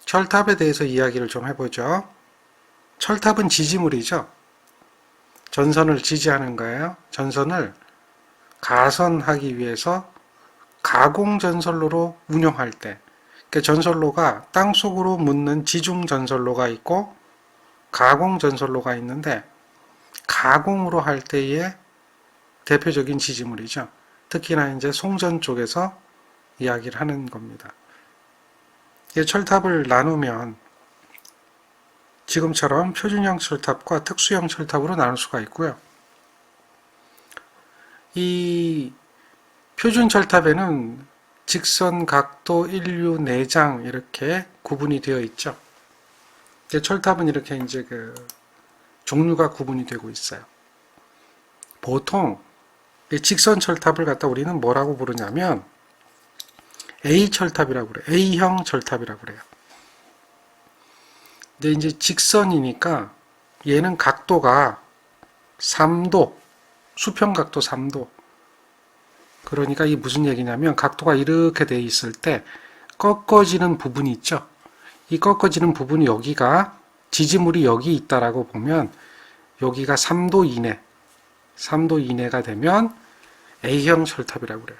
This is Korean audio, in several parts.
철탑에 대해서 이야기를 좀 해보죠. 철탑은 지지물이죠. 전선을 지지하는 거예요. 전선을 가선하기 위해서 가공전선로로 운용할 때, 그러니까 전선로가 땅속으로 묻는 지중전선로가 있고 가공전선로가 있는데, 가공으로 할 때의 대표적인 지지물이죠. 특히나 이제 송전 쪽에서 이야기를 하는 겁니다. 철탑을 나누면 지금처럼 표준형 철탑과 특수형 철탑으로 나눌 수가 있고요. 이 표준 철탑에는 직선, 각도, 인류, 내장 이렇게 구분이 되어 있죠. 철탑은 이렇게 이제 종류가 구분이 되고 있어요. 보통 직선 철탑을 갖다 우리는 뭐라고 부르냐면 A 철탑이라고 그래요. A형 철탑이라고 그래요. 근데 이제 직선이니까 얘는 각도가 3도, 수평 각도 3도. 그러니까 이게 무슨 얘기냐면 각도가 이렇게 돼 있을 때 꺾어지는 부분이 있죠. 이 꺾어지는 부분이 여기가 지지물이 여기 있다라고 보면 여기가 3도 이내, 3도 이내가 되면 A형 철탑이라고 그래요.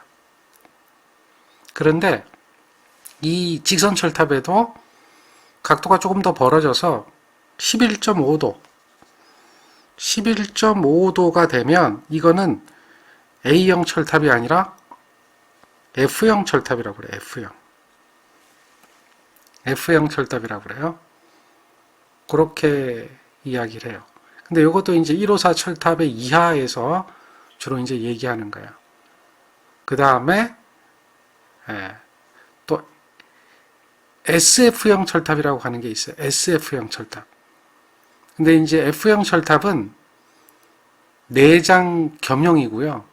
그런데 이 직선 철탑에도 각도가 조금 더 벌어져서 11.5도, 11.5도가 되면 이거는 A형 철탑이 아니라 F형 철탑이라고 그래요. F형. F형 철탑이라고 그래요. 그렇게 이야기를 해요. 근데 이것도 이제 154 철탑의 이하에서 주로 이제 얘기하는 거예요. 그 다음에 또 SF형 철탑이라고 하는 게 있어요. SF형 철탑. 근데 이제 F형 철탑은 내장 겸용이고요.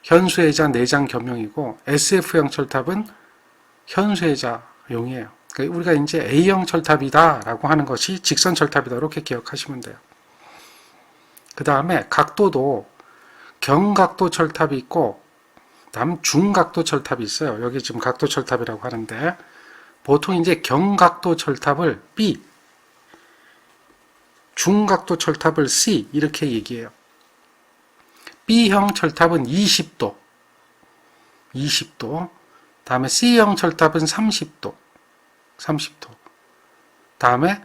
현수회자 내장 겸용이고 SF형 철탑은 현수회자용이에요. 그러니까 우리가 이제 A형 철탑이다라고 하는 것이 직선 철탑이다 이렇게 기억하시면 돼요. 그 다음에 각도도 경각도 철탑이 있고 다음 중각도 철탑이 있어요. 여기 지금 각도 철탑이라고 하는데 보통 이제 경각도 철탑을 B, 중각도 철탑을 C 이렇게 얘기해요. B형 철탑은 20도, 20도. 다음에 C형 철탑은 30도, 30도. 다음에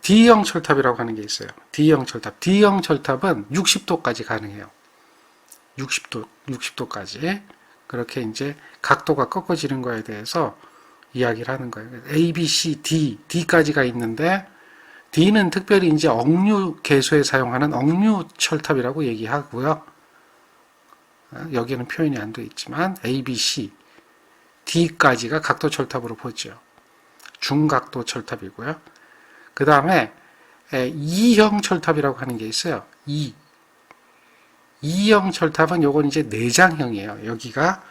D형 철탑이라고 하는 게 있어요. D형 철탑. D형 철탑은 60도까지 가능해요. 60도까지. 그렇게 이제 각도가 꺾어지는 거에 대해서 이야기를 하는 거예요. A, B, C, D, D까지가 있는데 D는 특별히 이제 억류 개소에 사용하는 억류 철탑이라고 얘기하고요. 여기는 표현이 안 되어 있지만 A, B, C, D까지가 각도 철탑으로 보죠. 중각도 철탑이고요. 그 다음에 E형 철탑이라고 하는 게 있어요. E형 철탑은 요건 이제 내장형이에요. 여기가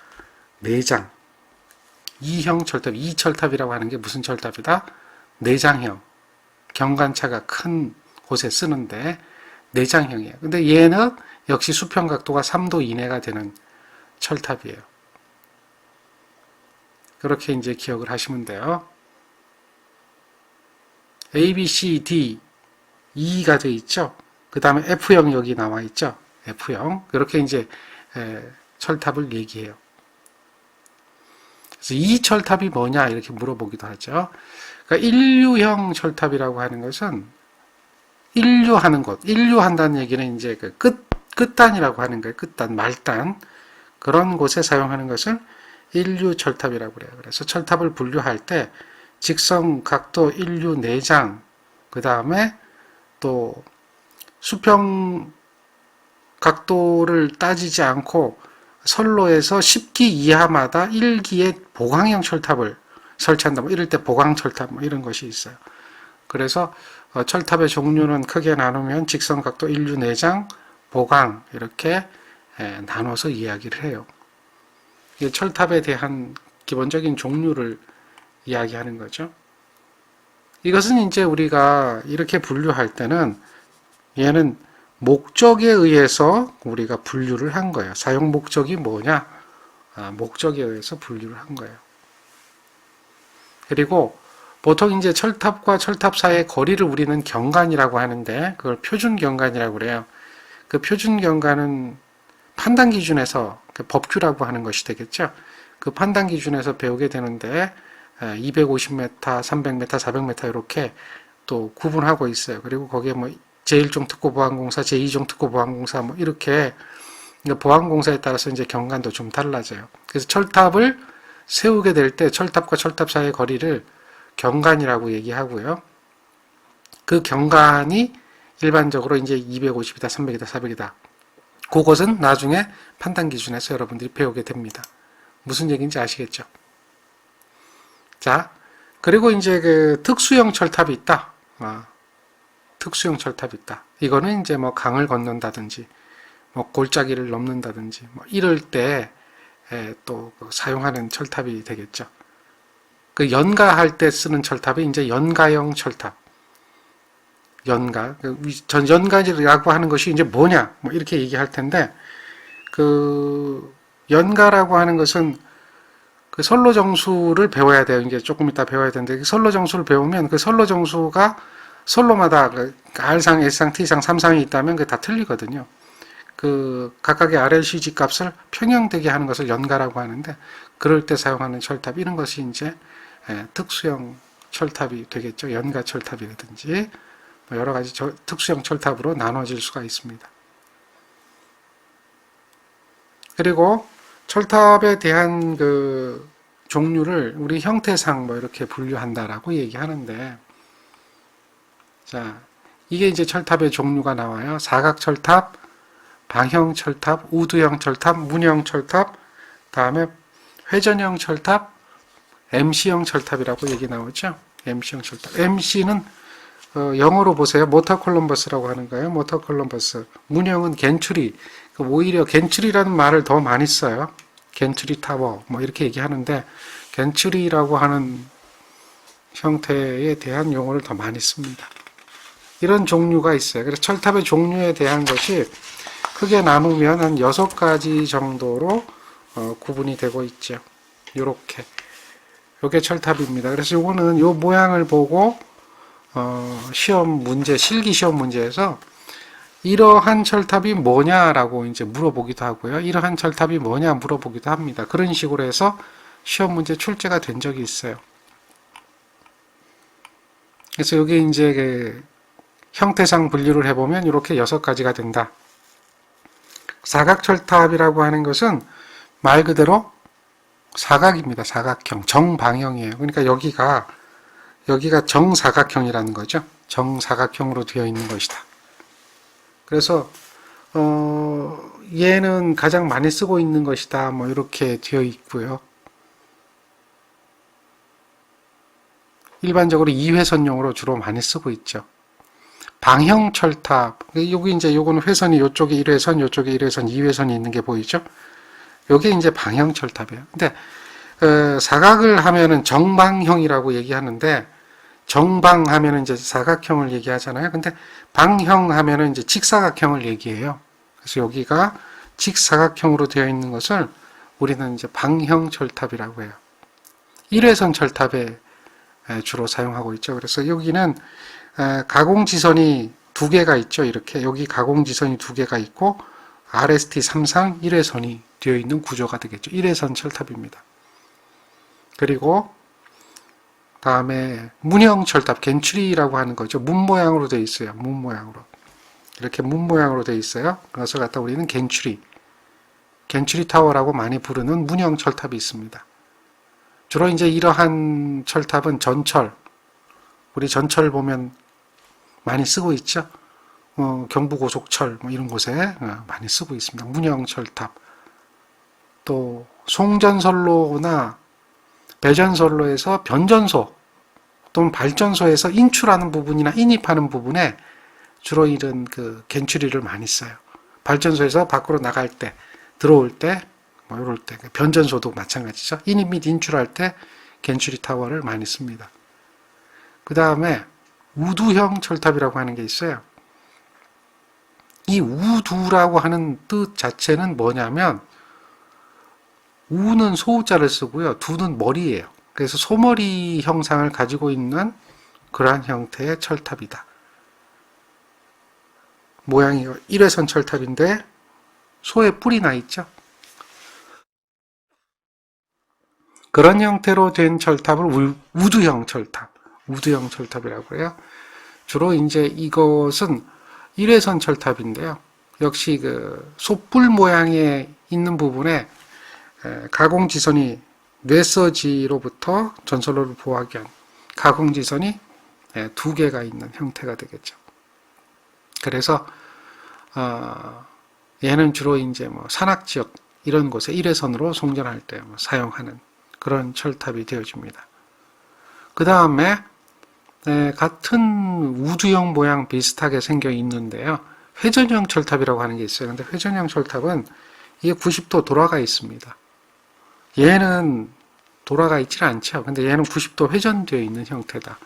내장. E형 철탑, E철탑이라고 하는 게 무슨 철탑이다? 내장형. 경관차가 큰 곳에 쓰는데 내장형이에요. 근데 얘는 역시 수평 각도가 3도 이내가 되는 철탑이에요. 그렇게 이제 기억을 하시면 돼요. A, B, C, D, E가 되어 있죠. 그 다음에 F형 여기 나와 있죠. F형. 이렇게 이제 철탑을 얘기해요. 그래서 이 철탑이 뭐냐 이렇게 물어보기도 하죠. 그러니까 인류형 철탑이라고 하는 것은 인류하는 것, 인류한다는 얘기는 이제 그 끝단이라고 하는 거예요. 끝단, 말단. 그런 곳에 사용하는 것을 인류 철탑이라고 그래요. 그래서 철탑을 분류할 때 직선, 각도, 인류, 내장, 그 다음에 또 수평 각도를 따지지 않고 선로에서 10기 이하마다 1기의 보강형 철탑을 설치한다. 뭐 이럴 때 보강 철탑 뭐 이런 것이 있어요. 그래서 철탑의 종류는 크게 나누면 직선, 각도, 인류, 내장, 보강 이렇게 나눠서 이야기를 해요. 철탑에 대한 기본적인 종류를 이야기하는 거죠. 이것은 이제 우리가 이렇게 분류할 때는 얘는 목적에 의해서 우리가 분류를 한 거예요. 사용 목적이 뭐냐? 목적에 의해서 분류를 한 거예요. 그리고 보통 이제 철탑과 철탑 사이의 거리를 우리는 경관이라고 하는데 그걸 표준 경관이라고 그래요. 그 표준 경관은 판단 기준에서 그 법규라고 하는 것이 되겠죠. 그 판단 기준에서 배우게 되는데 250m, 300m, 400m 이렇게 또 구분하고 있어요. 그리고 거기에 뭐 제1종 특고 보안공사, 제2종 특고 보안공사 뭐 이렇게 보안공사에 따라서 이제 경관도 좀 달라져요. 그래서 철탑을 세우게 될 때 철탑과 철탑 사이의 거리를 경관이라고 얘기하고요. 그 경관이 일반적으로 이제 250이다, 300이다, 400이다. 그것은 나중에 판단 기준에서 여러분들이 배우게 됩니다. 무슨 얘기인지 아시겠죠? 자, 그리고 이제 그 특수형 철탑이 있다. 특수형 철탑이 있다. 이거는 이제 뭐 강을 건넌다든지, 뭐 골짜기를 넘는다든지, 뭐 이럴 때 또 사용하는 철탑이 되겠죠. 그 연가할 때 쓰는 철탑이 이제 연가형 철탑. 연가. 전 연가라고 하는 것이 이제 뭐냐? 뭐 이렇게 얘기할 텐데, 그 연가라고 하는 것은 그 선로정수를 배워야 돼요. 이제 조금 이따 배워야 되는데, 그 선로정수를 배우면 그 선로정수가 선로마다 그 R상, S상, T상, 3상이 있다면 그게 다 틀리거든요. 그 각각의 RLCG 값을 평형되게 하는 것을 연가라고 하는데, 그럴 때 사용하는 철탑, 이런 것이 이제 특수형 철탑이 되겠죠. 연가 철탑이라든지 여러 가지 특수형 철탑으로 나눠질 수가 있습니다. 그리고 철탑에 대한 그 종류를 우리 형태상 뭐 이렇게 분류한다라고 얘기하는데, 자, 이게 이제 철탑의 종류가 나와요. 사각철탑, 방형 철탑, 우두형 철탑, 문형 철탑, 다음에 회전형 철탑, MC형 철탑이라고 얘기 나오죠. MC형 철탑. MC는 영어로 보세요. 모터 콜럼버스라고 하는 거예요. 모터 콜럼버스. 문형은 겐츄리. 오히려 겐츄리라는 말을 더 많이 써요. 겐츄리 타워 뭐 이렇게 얘기하는데, 겐츄리라고 하는 형태에 대한 용어를 더 많이 씁니다. 이런 종류가 있어요. 그래서 철탑의 종류에 대한 것이 크게 나누면 한 6가지 정도로 구분이 되고 있죠. 요렇게. 요게 철탑입니다. 그래서 요거는 요 모양을 보고 시험 문제, 실기 시험 문제에서 이러한 철탑이 뭐냐라고 이제 물어보기도 하고요. 이러한 철탑이 뭐냐 물어보기도 합니다. 그런 식으로 해서 시험 문제 출제가 된 적이 있어요. 그래서 여기 이제 그 형태상 분류를 해보면 이렇게 6가지가 된다. 사각철탑이라고 하는 것은 말 그대로 사각입니다. 사각형, 정방형이에요. 그러니까 여기가 정사각형이라는 거죠. 정사각형으로 되어 있는 것이다. 그래서 얘는 가장 많이 쓰고 있는 것이다. 뭐 이렇게 되어 있고요. 일반적으로 2회선용으로 주로 많이 쓰고 있죠. 방형 철탑. 여기 이제 요거는 회선이 요쪽에 1회선, 요쪽에 1회선, 2회선이 있는 게 보이죠? 요게 이제 방형 철탑이에요. 근데 사각을 하면은 정방형이라고 얘기하는데, 정방 하면은 이제 사각형을 얘기하잖아요. 근데 방형 하면은 이제 직사각형을 얘기해요. 그래서 여기가 직사각형으로 되어 있는 것을 우리는 이제 방형 철탑이라고 해요. 1회선 철탑에 주로 사용하고 있죠. 그래서 여기는 가공지선이 2개가 있죠. 이렇게 여기 가공지선이 2개가 있고 RST 3상 1회선이 되어 있는 구조가 되겠죠. 1회선 철탑입니다. 그리고 다음에 문형 철탑, 겐츄리라고 하는 거죠. 문 모양으로 되어 있어요. 문 모양으로. 이렇게 문 모양으로 되어 있어요. 그래서 갖다 우리는 겐츄리 타워라고 많이 부르는 문형 철탑이 있습니다. 주로 이제 이러한 철탑은 전철, 우리 전철 보면 많이 쓰고 있죠. 경부고속철 뭐 이런 곳에 많이 쓰고 있습니다. 문형 철탑. 또 송전선로나 배전선로에서 변전소 또는 발전소에서 인출하는 부분이나 인입하는 부분에 주로 이런 그 겐츄리를 많이 써요. 발전소에서 밖으로 나갈 때, 들어올 때, 뭐 이럴 때, 변전소도 마찬가지죠. 인입 및 인출할 때 겐츄리 타워를 많이 씁니다. 그 다음에 우두형 철탑이라고 하는 게 있어요. 이 우두라고 하는 뜻 자체는 뭐냐면, 우는 소자를 쓰고요. 두는 머리예요. 그래서 소머리 형상을 가지고 있는 그러한 형태의 철탑이다. 모양이 일회선 철탑인데 소에 뿔이 나 있죠. 그런 형태로 된 철탑을 우두형 철탑, 우두형 철탑이라고 해요. 주로 이제 이것은 일회선 철탑인데요. 역시 그 소뿔 모양에 있는 부분에 가공지선이 뇌서지로부터 전선로를 보호하기 위한 가공지선이 2개가 있는 형태가 되겠죠. 그래서 얘는 주로 이제 뭐 산악지역 이런 곳에 일회선으로 송전할 때 사용하는 그런 철탑이 되어집니다. 그 다음에 같은 우두형 모양 비슷하게 생겨 있는데요. 회전형 철탑이라고 하는 게 있어요. 근데 회전형 철탑은 이게 90도 돌아가 있습니다. 얘는 돌아가 있지는 않죠. 근데 얘는 90도 회전되어 있는 형태다.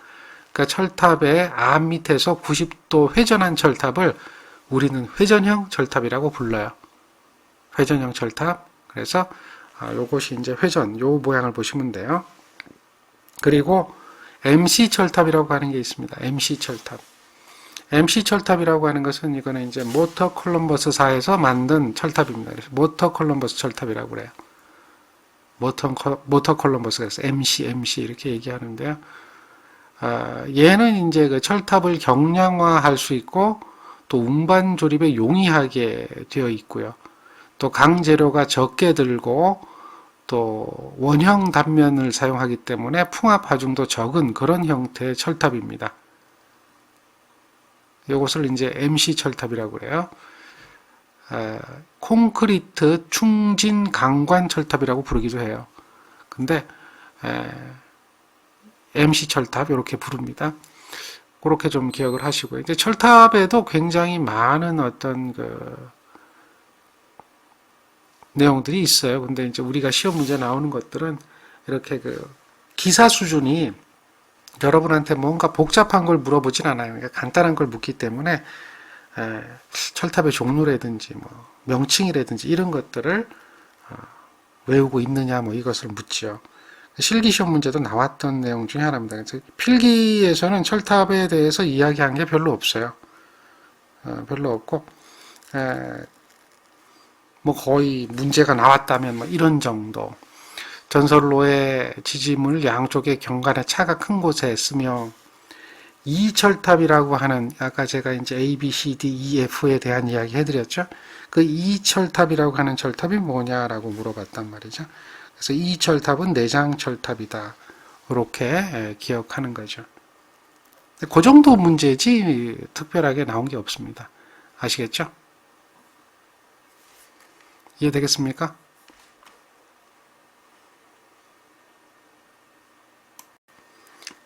그러니까 철탑의 앞 밑에서 90도 회전한 철탑을 우리는 회전형 철탑이라고 불러요. 회전형 철탑. 그래서 요것이 이제 회전, 요 모양을 보시면 돼요. 그리고 MC 철탑이라고 하는 게 있습니다. MC 철탑. MC 철탑이라고 하는 것은 이거는 이제 모터 콜럼버스사에서 만든 철탑입니다. 그래서 모터 콜럼버스 철탑이라고 그래요. 모터 콜럼버스가 있어요. MC 이렇게 얘기하는데요. 얘는 이제 그 철탑을 경량화할 수 있고 또 운반 조립에 용이하게 되어 있고요. 또 강재료가 적게 들고 또 원형 단면을 사용하기 때문에 풍압 하중도 적은 그런 형태의 철탑입니다. 이것을 이제 MC 철탑이라고 그래요. 콘크리트 충진 강관 철탑이라고 부르기도 해요. 근데 MC 철탑 이렇게 부릅니다. 그렇게 좀 기억을 하시고요. 이제 철탑에도 굉장히 많은 어떤 그 내용들이 있어요. 근데 이제 우리가 시험 문제 나오는 것들은 이렇게 그 기사 수준이 여러분한테 뭔가 복잡한 걸 물어보진 않아요. 그러니까 간단한 걸 묻기 때문에 철탑의 종류라든지 뭐 명칭이라든지 이런 것들을 외우고 있느냐 뭐 이것을 묻죠. 실기 시험 문제도 나왔던 내용 중에 하나입니다. 그래서 필기에서는 철탑에 대해서 이야기한 게 별로 없어요. 별로 없고 뭐 거의 문제가 나왔다면 뭐 이런 정도. 전선로의 지짐을 양쪽의 경관에 차가 큰 곳에 쓰며 이 철탑이라고 하는 아까 제가 이제 A, B, C, D, E, F에 대한 이야기 해드렸죠. 그 이 철탑이라고 하는 철탑이 뭐냐라고 물어봤단 말이죠. 그래서 이 철탑은 내장 철탑이다. 이렇게 기억하는 거죠. 그 정도 문제지 특별하게 나온 게 없습니다. 아시겠죠? 이해되겠습니까?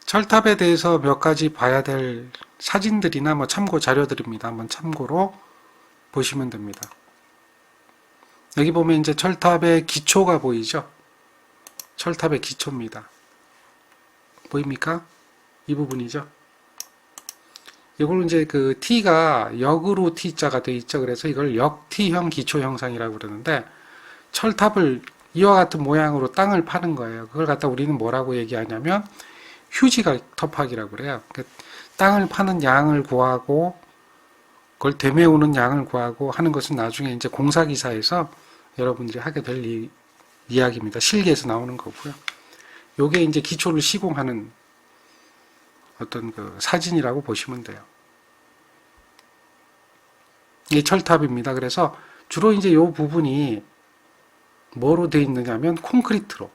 철탑에 대해서 몇 가지 봐야 될 사진들이나 뭐 참고 자료들입니다. 한번 참고로 보시면 됩니다. 여기 보면 이제 철탑의 기초가 보이죠? 철탑의 기초입니다. 보입니까? 이 부분이죠. 이걸 이제 그 T가 역으로 T자가 되어 있죠. 그래서 이걸 역T형 기초 형상이라고 그러는데 철탑을 이와 같은 모양으로 땅을 파는 거예요. 그걸 갖다 우리는 뭐라고 얘기하냐면 휴지가 터파기라고 그래요. 그러니까 땅을 파는 양을 구하고 그걸 되메우는 양을 구하고 하는 것은 나중에 이제 공사기사에서 여러분들이 하게 될 이야기입니다. 실기에서 나오는 거고요. 요게 이제 기초를 시공하는 어떤 그 사진이라고 보시면 돼요. 이 철탑입니다. 그래서 주로 이제 요 부분이 뭐로 되어 있느냐면 콘크리트로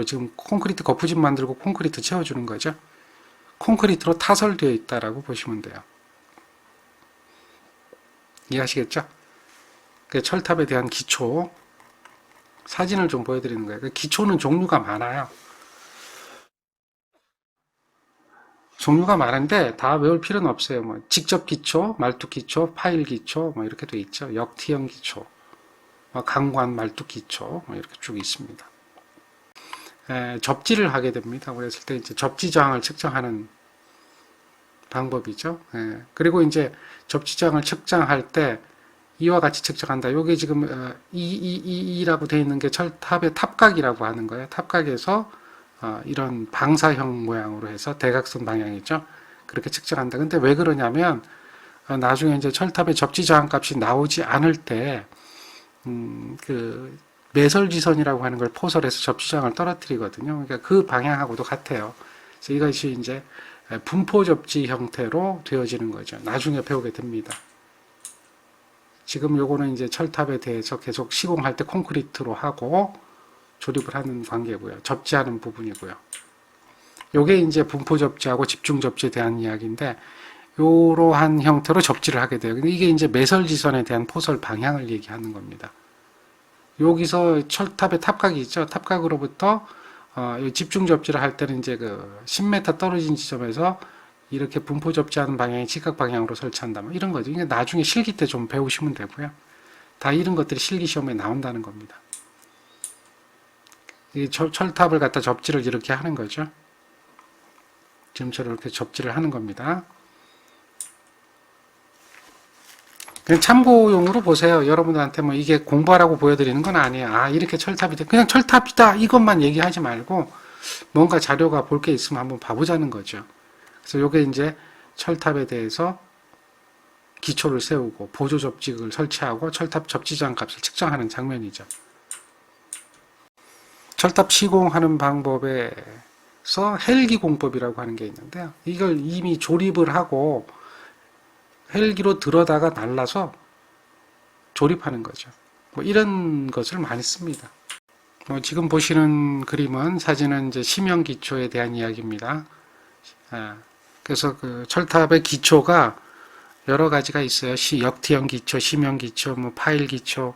지금 콘크리트 거푸집 만들고 콘크리트 채워주는 거죠. 콘크리트로 타설되어 있다라고 보시면 돼요. 이해하시겠죠? 그 철탑에 대한 기초 사진을 좀 보여드리는 거예요. 그 기초는 종류가 많아요. 종류가 많은데 다 외울 필요는 없어요. 뭐 직접 기초, 말뚝 기초, 파일 기초 뭐 이렇게 돼 있죠. 역티형 기초, 강관 말뚝 기초 뭐 이렇게 쭉 있습니다. 접지를 하게 됩니다. 그랬을 때 이제 접지 저항을 측정하는 방법이죠. 그리고 이제 접지 저항을 측정할 때 이와 같이 측정한다. 요게 지금 이라고 되어 있는 게 철탑의 탑각이라고 하는 거예요. 탑각에서 이런 방사형 모양으로 해서 대각선 방향이죠. 그렇게 측정한다. 근데 왜 그러냐면 나중에 이제 철탑의 접지 저항 값이 나오지 않을 때 그 매설지선이라고 하는 걸 포설해서 접지 저항을 떨어뜨리거든요. 그러니까 그 방향하고도 같아요. 그래서 이것이 이제 분포 접지 형태로 되어지는 거죠. 나중에 배우게 됩니다. 지금 요거는 이제 철탑에 대해서 계속 시공할 때 콘크리트로 하고 조립을 하는 관계고요. 접지하는 부분이고요. 요게 이제 분포 접지하고 집중 접지에 대한 이야기인데, 요러한 형태로 접지를 하게 돼요. 근데 이게 이제 매설지선에 대한 포설 방향을 얘기하는 겁니다. 여기서 철탑의 탑각이 있죠. 탑각으로부터 집중 접지를 할 때는 이제 그 10m 떨어진 지점에서 이렇게 분포 접지하는 방향이 직각 방향으로 설치한다. 뭐 이런 거죠. 이게 나중에 실기 때 좀 배우시면 되고요. 다 이런 것들이 실기 시험에 나온다는 겁니다. 이 철탑을 갖다 접지를 이렇게 하는 거죠. 지금처럼 이렇게 접지를 하는 겁니다. 그냥 참고용으로 보세요. 여러분들한테 뭐 이게 공부하라고 보여드리는 건 아니에요. 아, 이렇게 철탑이 돼. 그냥 철탑이다. 이것만 얘기하지 말고 뭔가 자료가 볼 게 있으면 한번 봐보자는 거죠. 그래서 요게 이제 철탑에 대해서 기초를 세우고 보조 접지를 설치하고 철탑 접지저항 값을 측정하는 장면이죠. 철탑 시공하는 방법에서 헬기 공법이라고 하는 게 있는데요. 이걸 이미 조립을 하고 헬기로 들어다가 날라서 조립하는 거죠. 뭐 이런 것을 많이 씁니다. 지금 보시는 그림은 사진은 이제 심형 기초에 대한 이야기입니다. 그래서 그 철탑의 기초가 여러 가지가 있어요. 역티형 기초, 심형 기초, 뭐 파일 기초,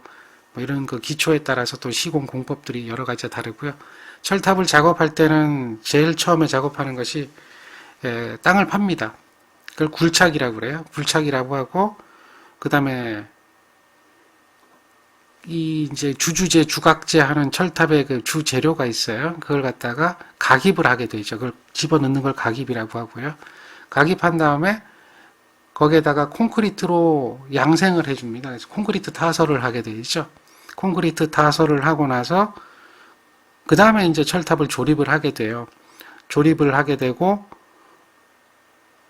뭐 이런 그 기초에 따라서 또 시공 공법들이 여러 가지가 다르고요. 철탑을 작업할 때는 제일 처음에 작업하는 것이 땅을 팝니다. 그걸 굴착이라고 그래요. 굴착이라고 하고, 그 다음에 이 이제 주주재, 주각재 하는 철탑의 그 주 재료가 있어요. 그걸 갖다가 각입을 하게 되죠. 그걸 집어넣는 걸 각입이라고 하고요. 각입한 다음에 거기에다가 콘크리트로 양생을 해줍니다. 그래서 콘크리트 타설을 하게 되죠. 콘크리트 타설을 하고 나서 그 다음에 이제 철탑을 조립을 하게 돼요. 조립을 하게 되고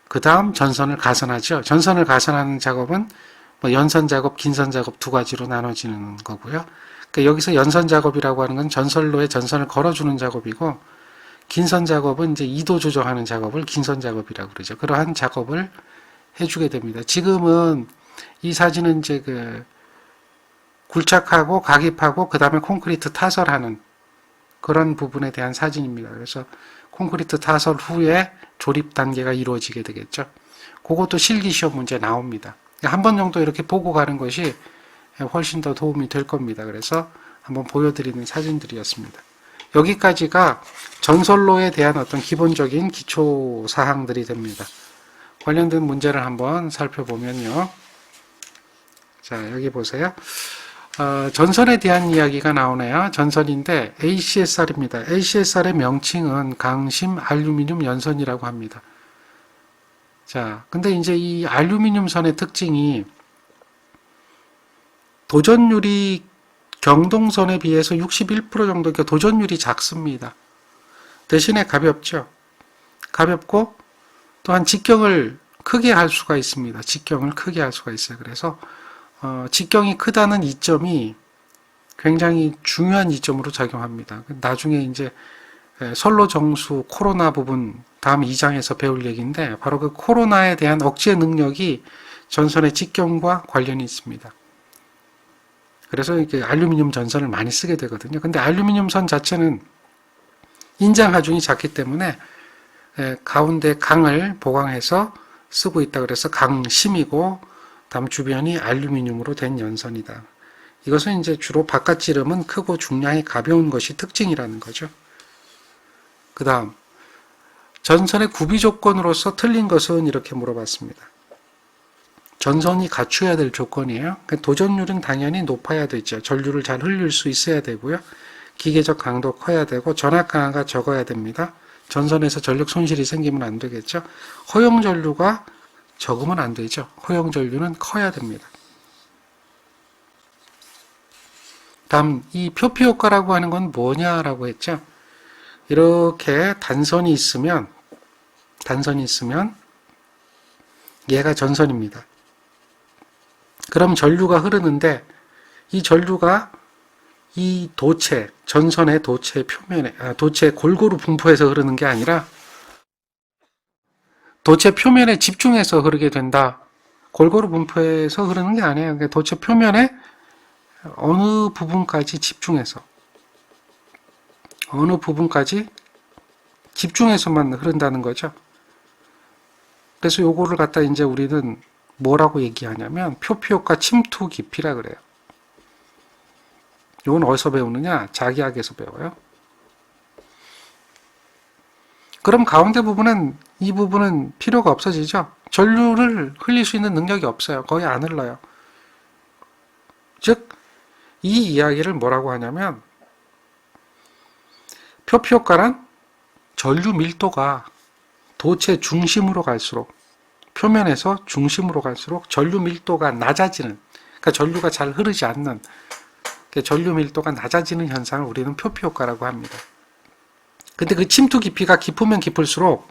그 다음 전선을 가선하죠. 전선을 가선하는 작업은 뭐 연선 작업, 긴선 작업 두 가지로 나눠지는 거고요. 그러니까 여기서 연선 작업이라고 하는 건 전선로에 전선을 걸어주는 작업이고, 긴선 작업은 이제 이도 조정하는 작업을 긴선 작업이라고 그러죠. 그러한 작업을 해주게 됩니다. 지금은 이 사진은 이제 그 굴착하고 각입하고 그 다음에 콘크리트 타설하는 그런 부분에 대한 사진입니다. 그래서 콘크리트 타설 후에 조립 단계가 이루어지게 되겠죠. 그것도 실기시험 문제 나옵니다. 한 번 정도 이렇게 보고 가는 것이 훨씬 더 도움이 될 겁니다. 그래서 한번 보여드리는 사진들이었습니다. 여기까지가 전선로에 대한 어떤 기본적인 기초 사항들이 됩니다. 관련된 문제를 한번 살펴보면요. 자, 여기 보세요. 전선에 대한 이야기가 나오네요. 전선인데 ACSR입니다. ACSR의 명칭은 강심 알루미늄 연선이라고 합니다. 자, 근데 이제 이 알루미늄 선의 특징이 도전율이 경동선에 비해서 61% 정도, 그러니까 도전율이 작습니다. 대신에 가볍죠. 가볍고 또한 직경을 크게 할 수가 있습니다. 직경을 크게 할 수가 있어요. 그래서 직경이 크다는 이점이 굉장히 중요한 이점으로 작용합니다. 나중에 이제 선로 정수 코로나 부분 다음 2장에서 배울 얘기인데, 바로 그 코로나에 대한 억제 능력이 전선의 직경과 관련이 있습니다. 그래서 이렇게 알루미늄 전선을 많이 쓰게 되거든요. 근데 알루미늄 선 자체는 인장 하중이 작기 때문에 가운데 강을 보강해서 쓰고 있다. 그래서 강심이고 다음 주변이 알루미늄으로 된 연선이다. 이것은 이제 주로 바깥 지름은 크고 중량이 가벼운 것이 특징이라는 거죠. 그 다음 전선의 구비 조건으로서 틀린 것은 이렇게 물어봤습니다. 전선이 갖춰야 될 조건이에요. 도전율은 당연히 높아야 되죠. 전류를 잘 흘릴 수 있어야 되고요. 기계적 강도 커야 되고 전압 강화가 적어야 됩니다. 전선에서 전력 손실이 생기면 안 되겠죠. 허용 전류가 적으면 안 되죠. 허용 전류는 커야 됩니다. 다음 이 표피 효과라고 하는 건 뭐냐라고 했죠. 이렇게 단선이 있으면 얘가 전선입니다. 그럼 전류가 흐르는데 이 전류가 이 도체, 전선의 도체 표면에, 도체 골고루 분포해서 흐르는 게 아니라 도체 표면에 집중해서 흐르게 된다. 골고루 분포해서 흐르는 게 아니에요. 그러니까 도체 표면에 어느 부분까지 집중해서만 흐른다는 거죠. 그래서 요거를 갖다 이제 우리는 뭐라고 얘기하냐면 표피효과 침투 깊이라 그래요. 이건 어디서 배우느냐? 자기학에서 배워요. 그럼 가운데 부분은 이 부분은 필요가 없어지죠. 전류를 흘릴 수 있는 능력이 없어요. 거의 안 흘러요. 즉, 이 이야기를 뭐라고 하냐면 표피효과란 전류 밀도가 도체 중심으로 갈수록 표면에서 중심으로 갈수록 전류 밀도가 낮아지는, 그러니까 전류가 잘 흐르지 않는, 전류 밀도가 낮아지는 현상을 우리는 표피 효과라고 합니다. 근데 그 침투 깊이가 깊으면 깊을수록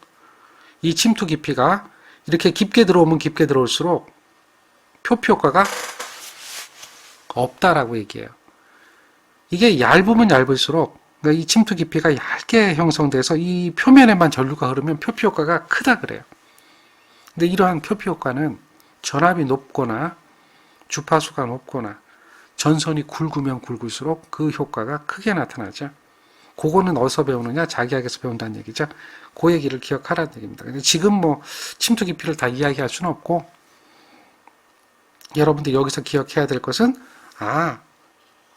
이 침투 깊이가 이렇게 깊게 들어오면 깊게 들어올수록 표피 효과가 없다라고 얘기해요. 이게 얇으면 얇을수록, 그러니까 이 침투 깊이가 얇게 형성돼서 이 표면에만 전류가 흐르면 표피 효과가 크다 그래요. 근데 이러한 표피 효과는 전압이 높거나 주파수가 높거나 전선이 굵으면 굵을수록 그 효과가 크게 나타나죠. 그거는 어디서 배우느냐? 자기학에서 배운다는 얘기죠. 그 얘기를 기억하라는 얘기입니다. 근데 지금 뭐 침투 깊이를 다 이야기할 수는 없고, 여러분들 여기서 기억해야 될 것은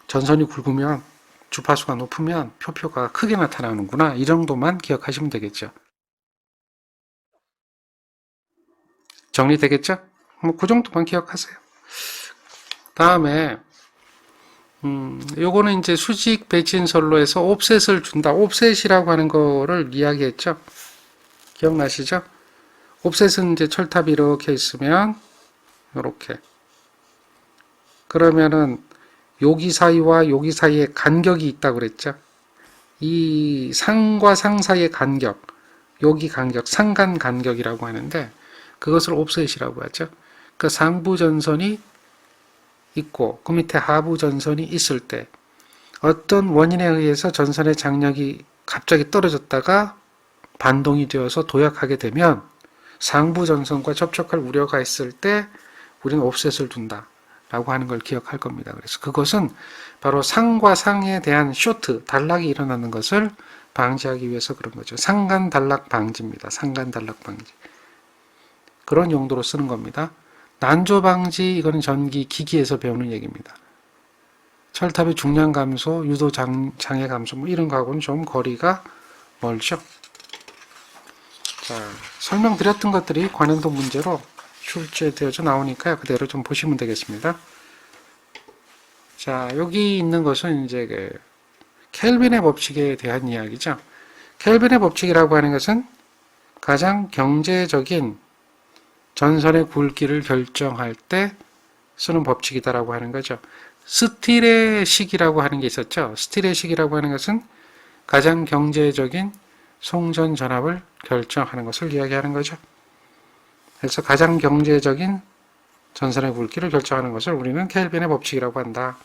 전선이 굵으면 주파수가 높으면 표피 효과가 크게 나타나는구나, 이 정도만 기억하시면 되겠죠. 정리되겠죠? 뭐 그 정도만 기억하세요. 다음에 요거는 이제 수직 배진선로에서 옵셋을 준다. 옵셋이라고 하는 거를 이야기했죠. 기억나시죠? 옵셋은 이제 철탑이 이렇게 있으면 이렇게, 그러면은 여기 사이와 여기 사이에 간격이 있다고 그랬죠. 이 상과 상 사이의 간격, 여기 간격, 상간 간격이라고 하는데 그것을 옵셋이라고 하죠. 그 상부 전선이 있고 그 밑에 하부 전선이 있을 때 어떤 원인에 의해서 전선의 장력이 갑자기 떨어졌다가 반동이 되어서 도약하게 되면 상부 전선과 접촉할 우려가 있을 때 우리는 옵셋을 둔다 라고 하는 걸 기억할 겁니다. 그래서 그것은 바로 상과 상에 대한 쇼트, 단락이 일어나는 것을 방지하기 위해서 그런 거죠. 상간 단락 방지입니다. 상간 단락 방지. 그런 용도로 쓰는 겁니다. 난조 방지, 이거는 전기 기기에서 배우는 얘기입니다. 철탑의 중량 감소, 유도 장애 감소, 뭐 이런 거하고는 좀 거리가 멀죠. 자, 설명드렸던 것들이 관행도 문제로 출제되어져 나오니까요. 그대로 좀 보시면 되겠습니다. 자, 여기 있는 것은 이제 그 켈빈의 법칙에 대한 이야기죠. 켈빈의 법칙이라고 하는 것은 가장 경제적인 전선의 굵기를 결정할 때 쓰는 법칙이다라고 하는 거죠. 스틸의 식이라고 하는 게 있었죠. 스틸의 식이라고 하는 것은 가장 경제적인 송전 전압을 결정하는 것을 이야기하는 거죠. 그래서 가장 경제적인 전선의 굵기를 결정하는 것을 우리는 켈빈의 법칙이라고 한다.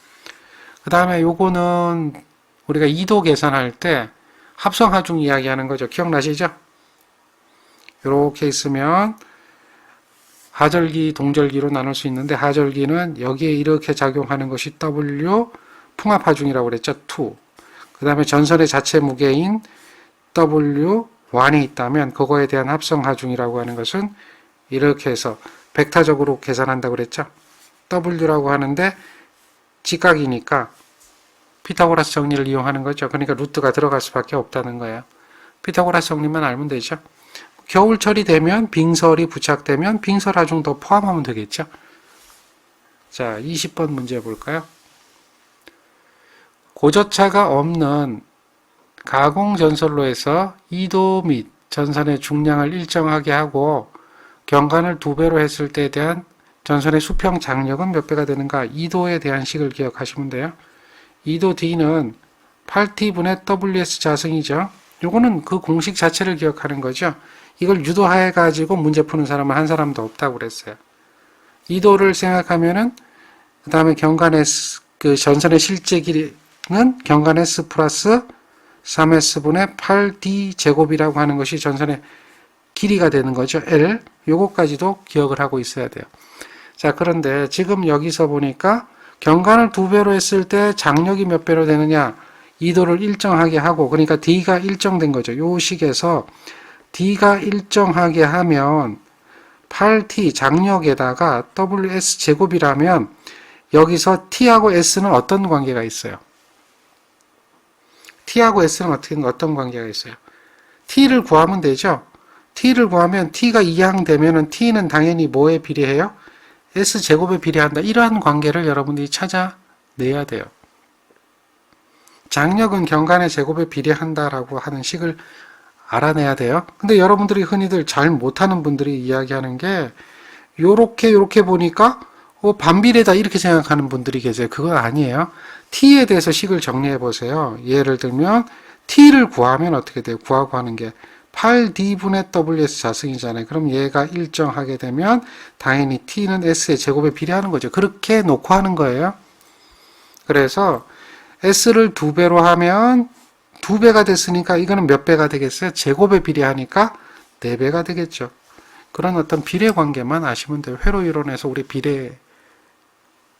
그 다음에 요거는 우리가 2도 계산할 때 합성하중 이야기하는 거죠. 기억나시죠? 이렇게 있으면 하절기, 동절기로 나눌 수 있는데 하절기는 여기에 이렇게 작용하는 것이 W 풍합하중이라고 그랬죠. 2. 그 다음에 전선의 자체 무게인 W1이 있다면 그거에 대한 합성하중이라고 하는 것은 이렇게 해서 벡터적으로 계산한다고 그랬죠. W라고 하는데 직각이니까 피타고라스 정리를 이용하는 거죠. 그러니까 루트가 들어갈 수밖에 없다는 거예요. 피타고라스 정리만 알면 되죠. 겨울철이 되면 빙설이 부착되면 빙설 하중도 포함하면 되겠죠. 자, 20번 문제 볼까요? 고저차가 없는 가공전선로에서 2도 및 전선의 중량을 일정하게 하고 경관을 2배로 했을 때에 대한 전선의 수평 장력은 몇 배가 되는가? 2도에 대한 식을 기억하시면 돼요. 2도 D는 8T분의 WS 자승이죠. 요거는 그 공식 자체를 기억하는 거죠. 이걸 유도해 가지고 문제 푸는 사람은 한 사람도 없다고 그랬어요. 2도를 생각하면은 그 다음에 경간 S, 그 전선의 실제 길이는 경간 S 플러스 3S분의 8D 제곱이라고 하는 것이 전선의 길이가 되는 거죠. L. 요거까지도 기억을 하고 있어야 돼요. 자, 그런데 지금 여기서 보니까 경간을 2배로 했을 때 장력이 몇 배로 되느냐? 2도를 일정하게 하고, 그러니까 D가 일정된 거죠. 요 식에서 D가 일정하게 하면 8T 장력에다가 WS 제곱이라면 여기서 T하고 S는 어떤 관계가 있어요? T하고 S는 어떤 관계가 있어요? T를 구하면 되죠? T를 구하면 T가 이항되면은 T는 당연히 뭐에 비례해요? S 제곱에 비례한다. 이러한 관계를 여러분들이 찾아내야 돼요. 장력은 경간의 제곱에 비례한다라고 하는 식을 알아내야 돼요. 근데 여러분들이 흔히들 잘 못하는 분들이 이야기하는 게 요렇게 보니까 반비례다 이렇게 생각하는 분들이 계세요. 그건 아니에요. T에 대해서 식을 정리해 보세요. 예를 들면 T를 구하면 어떻게 돼요? 구하고 하는 게 8D분의 WS 자승이잖아요. 그럼 얘가 일정하게 되면 당연히 T는 S의 제곱에 비례하는 거죠. 그렇게 놓고 하는 거예요. 그래서 S를 2배로 하면 2배가 됐으니까 이거는 몇 배가 되겠어요? 제곱에 비례하니까 4배가 되겠죠. 그런 어떤 비례 관계만 아시면 돼요. 회로 이론에서 우리 비례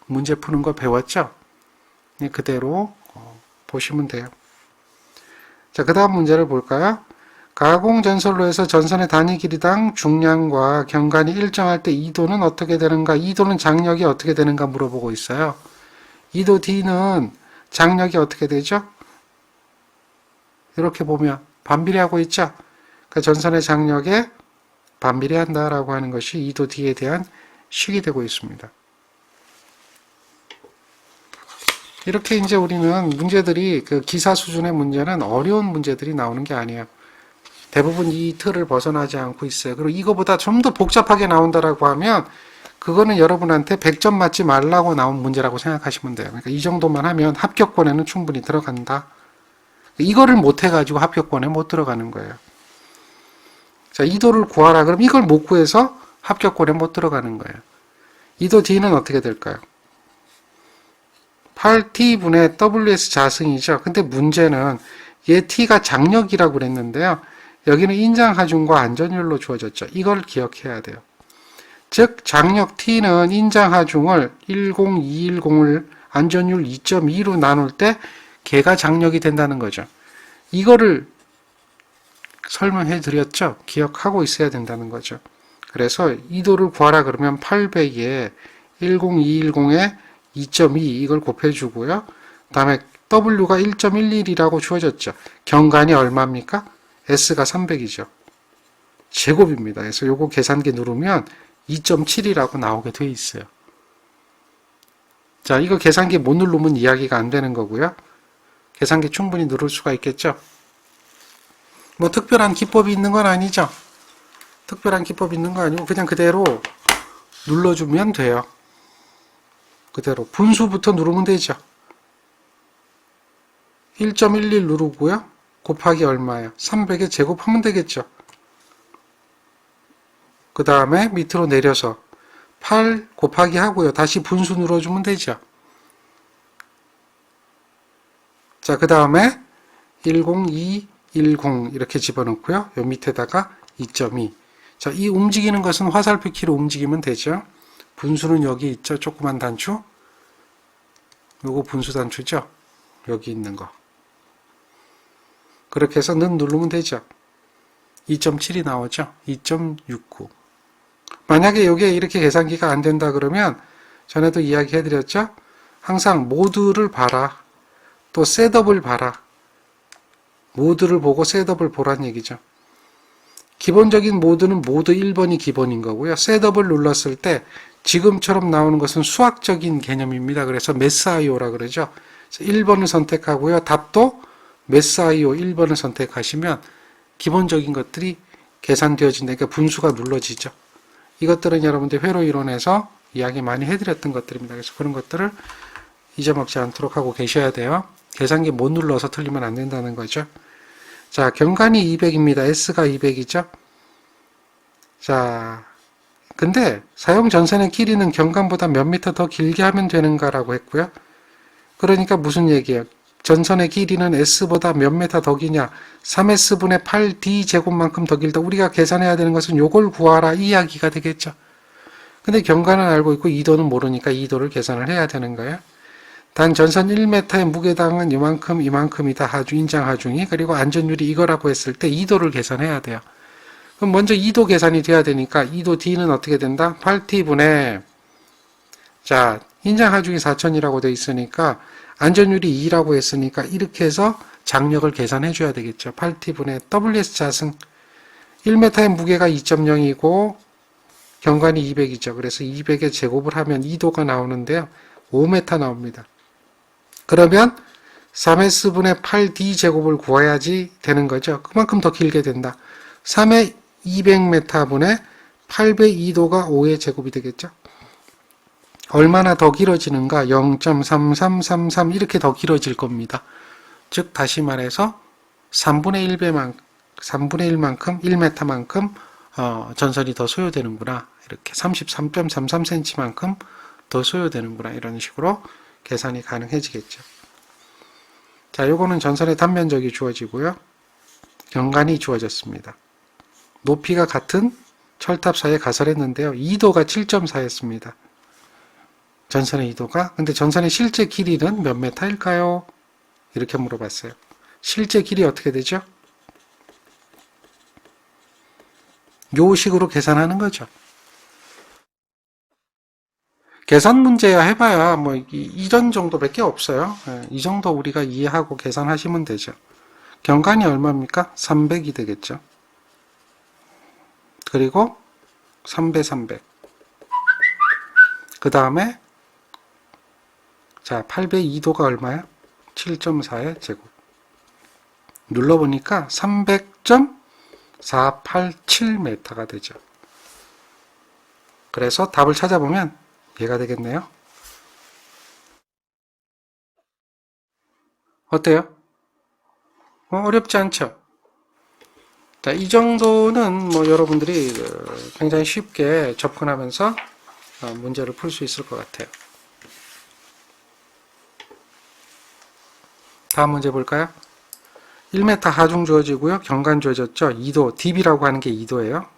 문제 푸는 거 배웠죠? 그대로 보시면 돼요. 자, 그 다음 문제를 볼까요? 가공전선로에서 전선의 단위 길이당 중량과 경간이 일정할 때 2도는 어떻게 되는가? 2도는 장력이 어떻게 되는가 물어보고 있어요. 2도 D는 장력이 어떻게 되죠? 이렇게 보면 반비례하고 있죠? 그 전선의 장력에 반비례한다라고 하는 것이 2도 D에 대한 식이 되고 있습니다. 이렇게 이제 우리는 문제들이 그 기사 수준의 문제는 어려운 문제들이 나오는 게 아니에요. 대부분 이 틀을 벗어나지 않고 있어요. 그리고 이거보다 좀 더 복잡하게 나온다라고 하면 그거는 여러분한테 100점 맞지 말라고 나온 문제라고 생각하시면 돼요. 그러니까 이 정도만 하면 합격권에는 충분히 들어간다. 이거를 못 해가지고 합격권에 못 들어가는 거예요. 자, 2도를 구하라. 그럼 이걸 못 구해서 합격권에 못 들어가는 거예요. 2도 D는 어떻게 될까요? 8T분의 WS 자승이죠. 근데 문제는 얘 T가 장력이라고 그랬는데요. 여기는 인장하중과 안전율로 주어졌죠. 이걸 기억해야 돼요. 즉 장력 T는 인장하중을 10210을 안전율 2.2로 나눌 때 걔가 장력이 된다는 거죠. 이거를 설명해 드렸죠. 기억하고 있어야 된다는 거죠. 그래서 2도를 구하라 그러면 800에 10210에 2.2 이걸 곱해주고요. 그 다음에 W가 1.11이라고 주어졌죠. 경간이 얼마입니까? S가 300이죠. 제곱입니다. 그래서 요거 계산기 누르면 2.7이라고 나오게 돼 있어요. 자, 이거 계산기 못 누르면 이야기가 안 되는 거고요. 계산기 충분히 누를 수가 있겠죠. 뭐 특별한 기법이 있는 건 아니죠. 특별한 기법이 있는 거 아니고 그냥 그대로 눌러주면 돼요. 그대로 분수부터 누르면 되죠. 1.11 누르고요. 곱하기 얼마예요? 300에 제곱하면 되겠죠. 그 다음에 밑으로 내려서 8 곱하기 하고요. 다시 분수 눌러주면 되죠. 자, 그 다음에 10210 이렇게 집어넣고요. 요 밑에다가 2.2. 자, 이 움직이는 것은 화살표 키로 움직이면 되죠. 분수는 여기 있죠. 조그만 단추. 요거 분수 단추죠. 여기 있는 거. 그렇게 해서 는 누르면 되죠. 2.7이 나오죠. 2.69. 만약에 이게 이렇게 계산기가 안 된다 그러면 전에도 이야기 해드렸죠. 항상 모드를 봐라. 또 셋업을 봐라. 모드를 보고 셋업을 보란 얘기죠. 기본적인 모드는 모드 1번이 기본인 거고요. 셋업을 눌렀을 때 지금처럼 나오는 것은 수학적인 개념입니다. 그래서 메스아이오라 그러죠. 1번을 선택하고요. 답도 메스아이오 1번을 선택하시면 기본적인 것들이 계산되어진다. 그러니까 분수가 눌러지죠. 이것들은 여러분들 회로 이론에서 이야기 많이 해드렸던 것들입니다. 그래서 그런 것들을 잊어먹지 않도록 하고 계셔야 돼요. 계산기 못 눌러서 틀리면 안 된다는 거죠. 자, 경관이 200입니다. S가 200이죠. 자, 근데 사용 전선의 길이는 경관보다 몇 미터 더 길게 하면 되는가라고 했고요. 그러니까 무슨 얘기예요? 전선의 길이는 S보다 몇 미터 더 기냐? 3S분의 8D 제곱만큼 더 길다. 우리가 계산해야 되는 것은 요걸 구하라 이 이야기가 되겠죠. 근데 경관은 알고 있고 이도는 모르니까 이도를 계산을 해야 되는 거예요. 단 전선 1m의 무게당은 이만큼 이만큼이다. 인장 하중이. 그리고 안전율이 이거라고 했을 때 이도를 계산해야 돼요. 그럼 먼저 2도 계산이 돼야 되니까 2도 D는 어떻게 된다? 8T분의 자 인장 하중이 4000이라고 돼 있으니까 안전율이 2라고 했으니까 이렇게 해서 장력을 계산해 줘야 되겠죠. 8T분의 WS 자승 1m의 무게가 2.0이고 경관이 200이죠. 그래서 200에 제곱을 하면 2도가 나오는데요. 5m 나옵니다. 그러면 3S분의 8D 제곱을 구해야지 되는 거죠. 그만큼 더 길게 된다. 3의 200m분의 8배 2도가 5의 제곱이 되겠죠. 얼마나 더 길어지는가? 0.3333 이렇게 더 길어질 겁니다. 즉 다시 말해서 3분의 1만큼 1m만큼 전선이 더 소요되는구나. 이렇게 33.33cm만큼 더 소요되는구나. 이런 식으로 계산이 가능해지겠죠. 자, 요거는 전선의 단면적이 주어지고요. 경관이 주어졌습니다. 높이가 같은 철탑 사이에 가설했는데요. 2도가 7.4였습니다. 전선의 2도가. 근데 전선의 실제 길이는 몇 메타일까요? 이렇게 물어봤어요. 실제 길이 어떻게 되죠? 요 식으로 계산하는 거죠. 계산 문제야 해봐야 뭐 이런 정도밖에 없어요. 이 정도 우리가 이해하고 계산하시면 되죠. 경관이 얼마입니까? 300이 되겠죠. 그리고 3배 300. 그 다음에 자 8배 2도가 얼마야? 7.4의 제곱. 눌러보니까 300.487m가 되죠. 그래서 답을 찾아보면 얘가 되겠네요. 어때요? 어렵지 않죠? 자, 이 정도는 뭐 여러분들이 굉장히 쉽게 접근하면서 문제를 풀 수 있을 것 같아요. 다음 문제 볼까요? 1m 하중 주어지고요. 경관 주어졌죠. 2도, dB라고 하는 게 2도예요.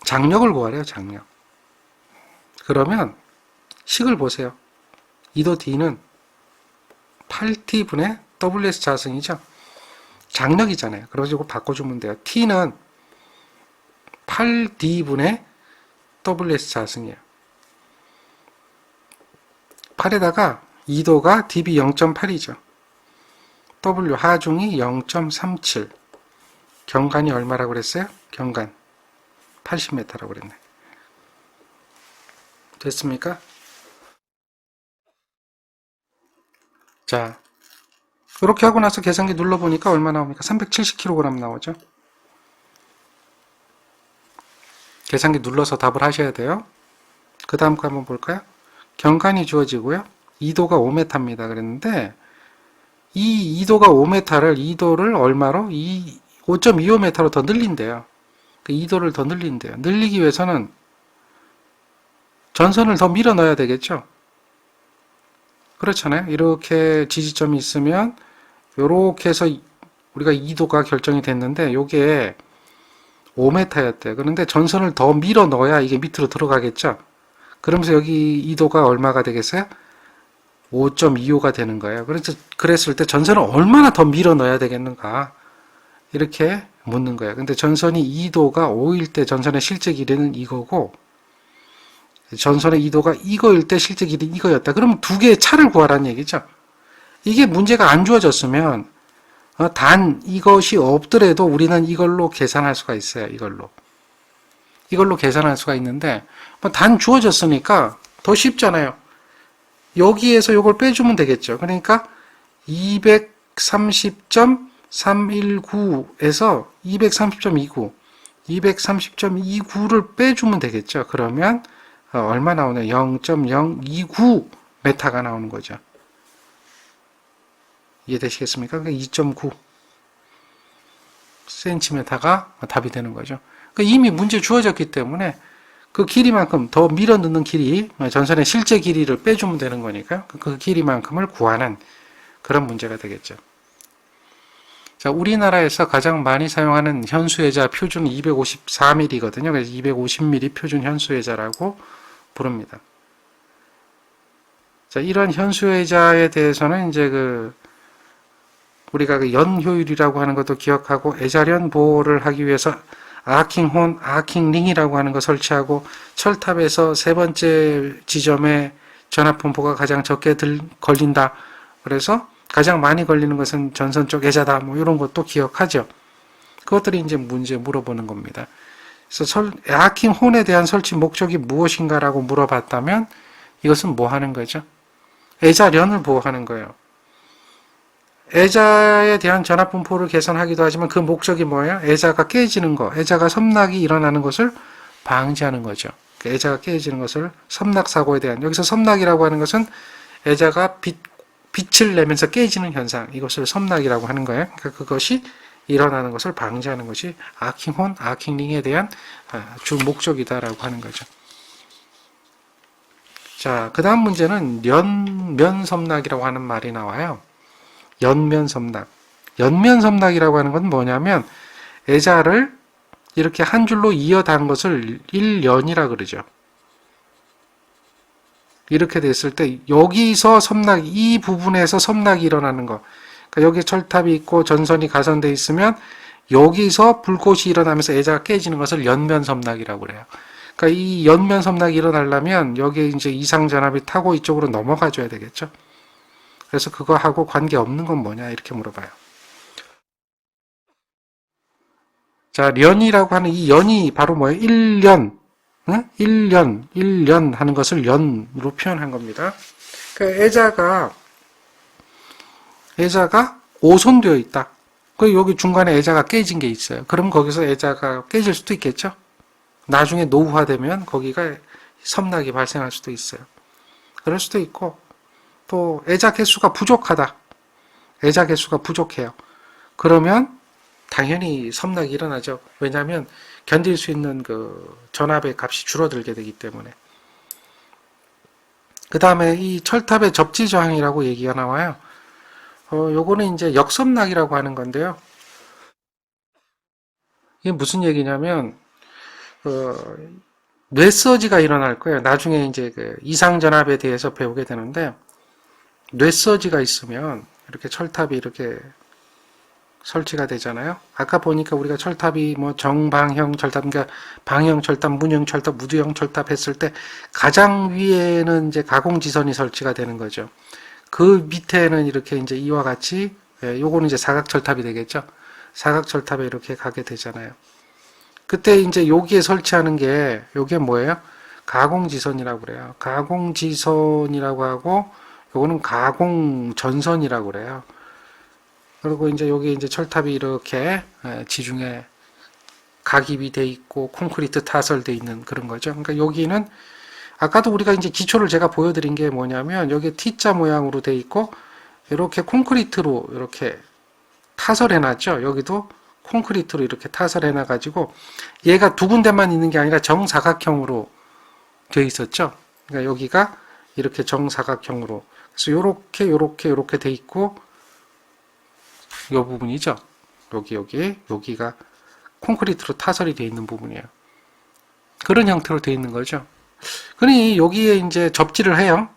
장력을 구하래요. 장력. 그러면 식을 보세요. 2도 D는 8T분의 WS 자승이죠. 장력이잖아요. 그래가지고 바꿔주면 돼요. T는 8D분의 WS 자승이에요. 8에다가 2도가 dB 0.8이죠. W 하중이 0.37. 경관이 얼마라고 그랬어요? 경관 80m라고 그랬네. 됐습니까? 자, 이렇게 하고 나서 계산기 눌러보니까 얼마 나옵니까? 370kg 나오죠. 계산기 눌러서 답을 하셔야 돼요. 그 다음 거 한번 볼까요? 경관이 주어지고요. 2도가 5m입니다. 그랬는데 이 2도가 5m를 2도를 얼마로? 5.25m로 더 늘린대요. 그 2도를 더 늘린대요. 늘리기 위해서는 전선을 더 밀어 넣어야 되겠죠. 그렇잖아요. 이렇게 지지점이 있으면 이렇게 해서 우리가 2도가 결정이 됐는데 이게 5m였대요. 그런데 전선을 더 밀어 넣어야 이게 밑으로 들어가겠죠. 그러면서 여기 2도가 얼마가 되겠어요? 5.25가 되는 거예요. 그래서 그랬을 때 전선을 얼마나 더 밀어 넣어야 되겠는가 이렇게 묻는 거예요. 근데 전선이 2도가 5일 때 전선의 실제 길이는 이거고 전선의 2도가 이거일 때 실제 길이 이거였다. 그러면 두 개의 차를 구하라는 얘기죠. 이게 문제가 안 주어졌으면 단 이것이 없더라도 우리는 이걸로 계산할 수가 있어요. 이걸로 계산할 수가 있는데 단 주어졌으니까 더 쉽잖아요. 여기에서 이걸 빼주면 되겠죠. 그러니까 230.319에서 230.29 230.29를 빼주면 되겠죠. 그러면 얼마 나오나요? 0.029 메타가 나오는 거죠. 이해되시겠습니까? 그러니까 2.9 cm가 답이 되는 거죠. 그러니까 이미 문제 주어졌기 때문에 그 길이만큼 더 밀어 넣는 길이, 전선의 실제 길이를 빼주면 되는 거니까 그 길이만큼을 구하는 그런 문제가 되겠죠. 자, 우리나라에서 가장 많이 사용하는 현수회자 표준 254mm거든요. 그래서 250mm 표준 현수회자라고 부릅니다. 자, 이런 현수회자에 대해서는 이제 우리가 연효율이라고 하는 것도 기억하고, 애자련 보호를 하기 위해서 아킹혼, 아킹링이라고 하는 거 설치하고, 철탑에서 세 번째 지점에 전압분포가 가장 적게 걸린다. 그래서 가장 많이 걸리는 것은 전선 쪽 애자다. 뭐 이런 것도 기억하죠. 그것들이 이제 문제 물어보는 겁니다. 그래서 아킹혼에 대한 설치 목적이 무엇인가라고 물어봤다면 이것은 뭐 하는 거죠? 애자련을 보호하는 거예요. 애자에 대한 전압분포를 개선하기도 하지만 그 목적이 뭐예요? 애자가 깨지는 거, 애자가 섬락이 일어나는 것을 방지하는 거죠. 애자가 깨지는 것을, 섬락사고에 대한, 여기서 섬락이라고 하는 것은 애자가 빛을 내면서 깨지는 현상, 이것을 섬락이라고 하는 거예요. 그러니까 그것이 일어나는 것을 방지하는 것이 아킹혼, 아킹링에 대한 주 목적이다라고 하는 거죠. 자, 그 다음 문제는 연면섬락이라고 하는 말이 나와요. 연면섬락. 연면섬락이라고 하는 건 뭐냐면 애자를 이렇게 한 줄로 이어단 것을 일연이라 그러죠. 이렇게 됐을 때 여기서 섬락, 이 부분에서 섬락이 일어나는 거. 그러니까 여기 철탑이 있고 전선이 가선돼 있으면 여기서 불꽃이 일어나면서 애자가 깨지는 것을 연면섬락이라고 그래요. 그러니까 이 연면섬락이 일어나려면 여기에 이제 이상전압이 타고 이쪽으로 넘어가 줘야 되겠죠. 그래서 그거하고 관계없는 건 뭐냐 이렇게 물어봐요. 자, 련이라고 하는 이 연이 바로 뭐예요? 1년. 응? 1년 하는 것을 연으로 표현한 겁니다. 그러니까 애자가 오손되어 있다. 그 여기 중간에 애자가 깨진 게 있어요. 그럼 거기서 애자가 깨질 수도 있겠죠. 나중에 노후화되면 거기가 섬락이 발생할 수도 있어요. 그럴 수도 있고, 또 애자 개수가 부족하다. 애자 개수가 부족해요. 그러면 당연히 섬락이 일어나죠. 왜냐하면 견딜 수 있는 그 전압의 값이 줄어들게 되기 때문에. 그 다음에 이 철탑의 접지 저항이라고 얘기가 나와요. 요거는 이제 역섬락이라고 하는 건데요. 이게 무슨 얘기냐면 뇌서지가 일어날 거예요. 나중에 이제 그 이상전압에 대해서 배우게 되는데, 뇌서지가 있으면 이렇게 철탑이 이렇게 설치가 되잖아요. 아까 보니까 우리가 철탑이 뭐 정방형 철탑, 그러니까 방형 철탑, 문형 철탑, 무두형 철탑 했을 때 가장 위에는 이제 가공지선이 설치가 되는 거죠. 그 밑에는 이렇게 이제 이와 같이, 요거는 이제 사각철탑이 되겠죠. 사각철탑에 이렇게 가게 되잖아요. 그때 이제 여기에 설치하는 게, 요게 뭐예요? 가공지선이라고 그래요. 가공지선이라고 하고, 요거는 가공전선이라고 그래요. 그리고 이제 여기 이제 철탑이 이렇게 지중해 각입이 돼 있고 콘크리트 타설돼 있는 그런 거죠. 그러니까 여기는 아까도 우리가 이제 기초를 제가 보여드린 게 뭐냐면 여기 T자 모양으로 돼 있고 이렇게 콘크리트로 이렇게 타설해 놨죠. 여기도 콘크리트로 이렇게 타설해 놔 가지고 얘가 두 군데만 있는 게 아니라 정사각형으로 돼 있었죠. 그러니까 여기가 이렇게 정사각형으로, 그래서 요렇게 돼 있고, 이 부분이죠. 여기가 콘크리트로 타설이 되어 있는 부분이에요. 그런 형태로 되어 있는 거죠. 그러니 여기에 이제 접지를 해요.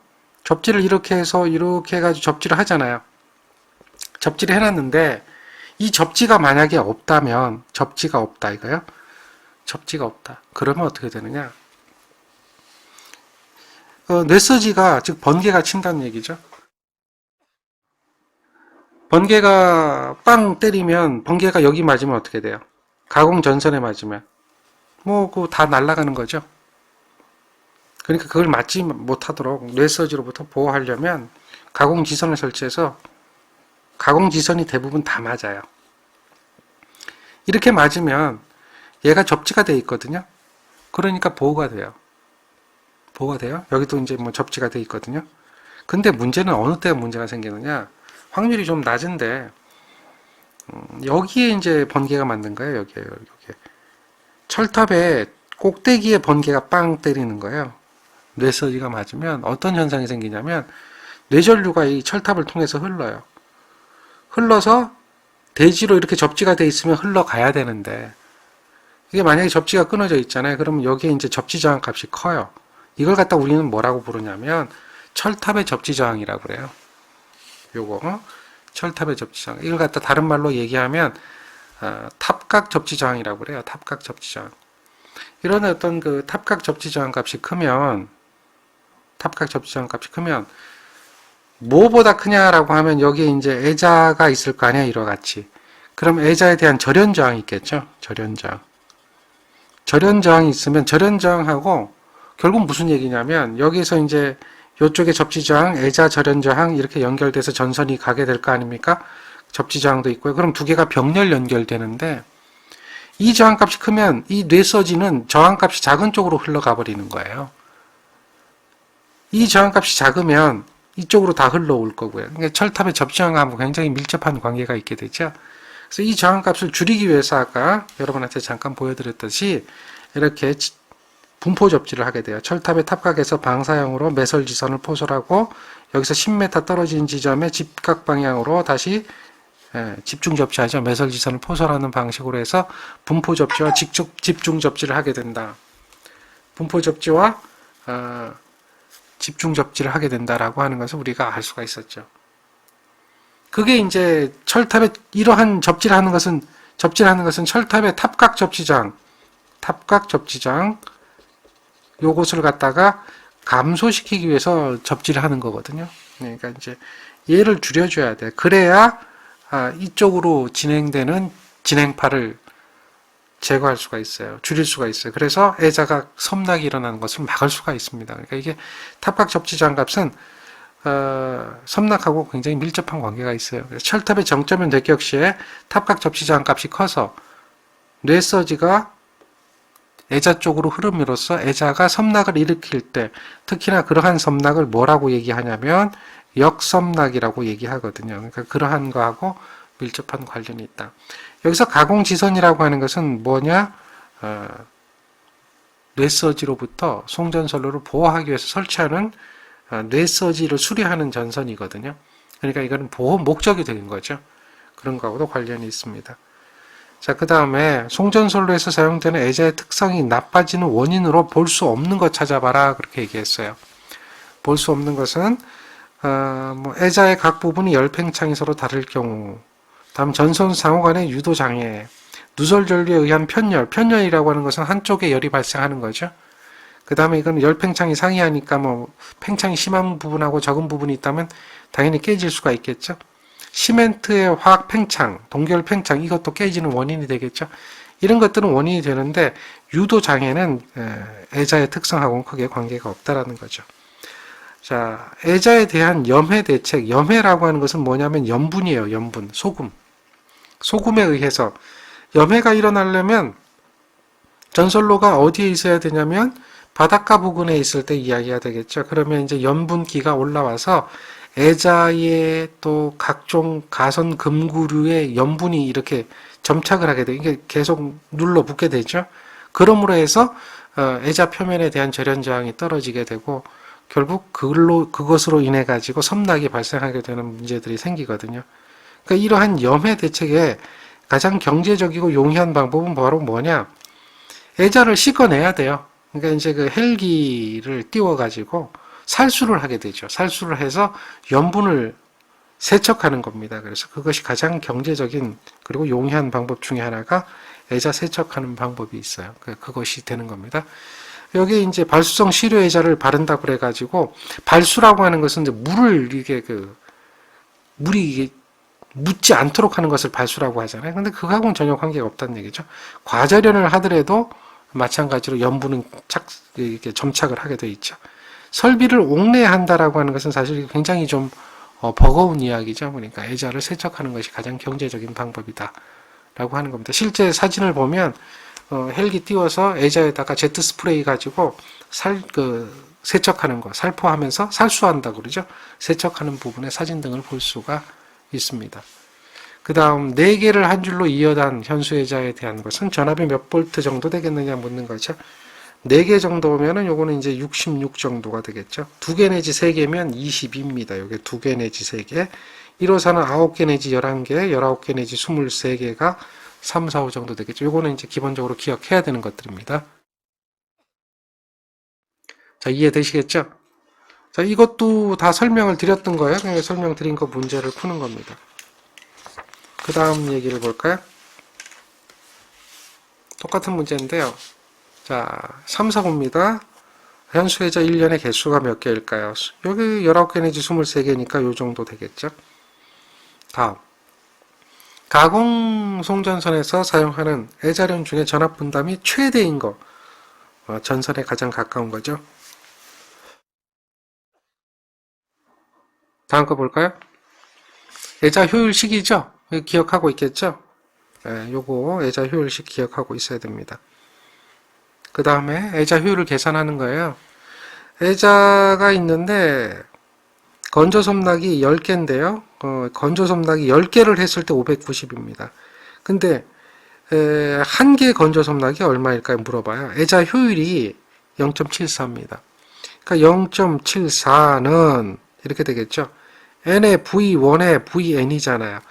접지를 이렇게 해서 이렇게 해가지고 접지를 하잖아요. 접지를 해놨는데 이 접지가 만약에 없다면, 접지가 없다 이거요. 접지가 없다. 그러면 어떻게 되느냐? 뇌서지가, 즉 번개가 친다는 얘기죠. 번개가 빵 때리면 번개가 여기 맞으면 어떻게 돼요? 가공전선에 맞으면 뭐 그거 다 날아가는 거죠. 그러니까 그걸 맞지 못하도록 뇌서지로부터 보호하려면 가공지선을 설치해서, 가공지선이 대부분 다 맞아요. 이렇게 맞으면 얘가 접지가 돼 있거든요. 그러니까 보호가 돼요. 여기도 이제 뭐 접지가 돼 있거든요. 근데 문제는 어느 때 문제가 생기느냐? 확률이 좀 낮은데 여기에 이제 번개가 맞는 거예요. 여기에. 철탑에 꼭대기에 번개가 빵 때리는 거예요. 뇌서지가 맞으면 어떤 현상이 생기냐면 뇌전류가 이 철탑을 통해서 흘러요. 흘러서 대지로 이렇게 접지가 돼 있으면 흘러가야 되는데 이게 만약에 접지가 끊어져 있잖아요. 그러면 여기에 이제 접지 저항 값이 커요. 이걸 갖다 우리는 뭐라고 부르냐면 철탑의 접지 저항이라고 그래요. 요거 철탑의 접지 저항. 이걸 갖다 다른 말로 얘기하면 탑각 접지 저항이라고 그래요. 탑각 접지 저항. 이런 어떤 그 탑각 접지 저항 값이 크면 뭐보다 크냐라고 하면 여기에 이제 애자가 있을 거 아니야, 이와 같이. 그럼 애자에 대한 절연 저항이 있겠죠? 절연 저항. 절연 저항이 있으면 절연 저항하고 결국 무슨 얘기냐면 여기서 이제 이쪽에 접지 저항, 애자 절연 저항 이렇게 연결돼서 전선이 가게 될 거 아닙니까? 접지 저항도 있고요. 그럼 두 개가 병렬 연결되는데 이 저항값이 크면 이 뇌서지는 저항값이 작은 쪽으로 흘러가 버리는 거예요. 이 저항값이 작으면 이쪽으로 다 흘러올 거고요. 그러니까 철탑의 접지저항하고 굉장히 밀접한 관계가 있게 되죠. 그래서 이 저항값을 줄이기 위해서 아까 여러분한테 잠깐 보여드렸듯이 이렇게 분포 접지를 하게 돼요. 철탑의 탑각에서 방사형으로 매설지선을 포설하고 여기서 10m 떨어진 지점에 직각 방향으로 다시 집중 접지하죠. 매설지선을 포설하는 방식으로 해서 분포 접지와 집중 접지를 하게 된다. 분포 접지와 집중 접지를 하게 된다라고 하는 것을 우리가 알 수가 있었죠. 그게 이제 철탑에 이러한 접지를 하는 것은 철탑의 탑각 접지장 요것을 갖다가 감소시키기 위해서 접지를 하는 거거든요. 그러니까 이제 얘를 줄여줘야 돼. 그래야 이쪽으로 진행되는 진행파를 제거할 수가 있어요. 줄일 수가 있어요. 그래서 애자가 섬락이 일어나는 것을 막을 수가 있습니다. 그러니까 이게 탑각 접지장 값은 섬락하고 굉장히 밀접한 관계가 있어요. 철탑의 정점인 뇌격 시에 탑각 접지장 값이 커서 뇌서지가 애자 쪽으로 흐름으로써 애자가 섬락을 일으킬 때 특히나 그러한 섬락을 뭐라고 얘기하냐면 역섬락이라고 얘기하거든요. 그러니까 그러한 거하고 밀접한 관련이 있다. 여기서 가공지선이라고 하는 것은 뭐냐? 뇌서지로부터 송전선로를 보호하기 위해서 설치하는 뇌서지를 수리하는 전선이거든요. 그러니까 이거는 보호 목적이 되는 거죠. 그런 거하고도 관련이 있습니다. 자, 그 다음에 송전선로에서 사용되는 애자의 특성이 나빠지는 원인으로 볼 수 없는 것 찾아봐라 그렇게 얘기했어요. 볼 수 없는 것은 애자의 각 부분이 열팽창이 서로 다를 경우, 다음 전선 상호 간의 유도 장애, 누설전류에 의한 편열이라고 하는 것은 한쪽에 열이 발생하는 거죠. 그 다음에 이건 열팽창이 상이하니까 팽창이 심한 부분하고 적은 부분이 있다면 당연히 깨질 수가 있겠죠. 시멘트의 화학 팽창, 동결 팽창 이것도 깨지는 원인이 되겠죠. 이런 것들은 원인이 되는데 유도 장애는 애자의 특성하고는 크게 관계가 없다라는 거죠. 자, 애자에 대한 염해 대책, 염해라고 하는 것은 뭐냐면 염분이에요. 염분, 소금에 의해서 염해가 일어나려면 전선로가 어디에 있어야 되냐면 바닷가 부근에 있을 때 이야기가 되겠죠. 그러면 이제 염분기가 올라와서 애자에 또 각종 가선 금구류의 염분이 이렇게 점착을 하게 돼요. 이게 계속 눌러붙게 되죠. 그러므로 해서 애자 표면에 대한 절연 저항이 떨어지게 되고 결국 그것으로 인해 가지고 섬락이 발생하게 되는 문제들이 생기거든요. 그러니까 이러한 염해 대책의 가장 경제적이고 용이한 방법은 바로 뭐냐? 애자를 씻어내야 돼요. 그러니까 이제 그 헬기를 띄워가지고 살수를 하게 되죠. 살수를 해서 염분을 세척하는 겁니다. 그래서 그것이 가장 경제적인 그리고 용이한 방법 중에 하나가 애자 세척하는 방법이 있어요. 그것이 되는 겁니다. 여기 이제 발수성 시료 애자를 바른다고 그래가지고 발수라고 하는 것은 이제 물이 이게 묻지 않도록 하는 것을 발수라고 하잖아요. 근데 그거하고는 전혀 관계가 없다는 얘기죠. 과절연을 하더라도 마찬가지로 염분은 이렇게 점착을 하게 되어 있죠. 설비를 옥내한다라고 하는 것은 사실 굉장히 좀 버거운 이야기죠. 그러니까 애자를 세척하는 것이 가장 경제적인 방법이다라고 하는 겁니다. 실제 사진을 보면 헬기 띄워서 애자에다가 제트 스프레이 가지고 세척하는 거, 살포하면서 살수한다고 그러죠. 세척하는 부분의 사진 등을 볼 수가 있습니다. 그 다음 4개를 한 줄로 이어단 현수회자에 대한 것은 전압이 몇 볼트 정도 되겠느냐 묻는 거죠. 4개 정도면은 요거는 이제 66 정도가 되겠죠. 2개 내지 3개면 22입니다. 요게 2개 내지 3개. 1호선은 9개 내지 11개, 19개 내지 23개가 3, 4, 5 정도 되겠죠. 요거는 이제 기본적으로 기억해야 되는 것들입니다. 자, 이해되시겠죠? 자, 이것도 다 설명을 드렸던 거예요. 그냥 설명드린 거 문제를 푸는 겁니다. 그 다음 얘기를 볼까요? 똑같은 문제인데요. 자, 3, 4봅니다. 현수회자 1년의 개수가 몇 개일까요? 여기 19개 내지 23개니까 요 정도 되겠죠? 다음. 가공 송전선에서 사용하는 애자련 중에 전압 분담이 최대인 거. 전선에 가장 가까운 거죠. 다음 거 볼까요? 애자 효율식이죠? 기억하고 있겠죠? 네, 요거 애자 효율식 기억하고 있어야 됩니다. 그 다음에 애자 효율을 계산하는 거예요. 애자가 있는데 건조섬락이 10개인데요. 건조섬락이 10개를 했을 때 590입니다. 근데 1개 건조섬락이 얼마일까요? 물어봐요. 애자 효율이 0.74입니다. 그러니까 0.74는 이렇게 되겠죠. n의 v1의 vn이잖아요.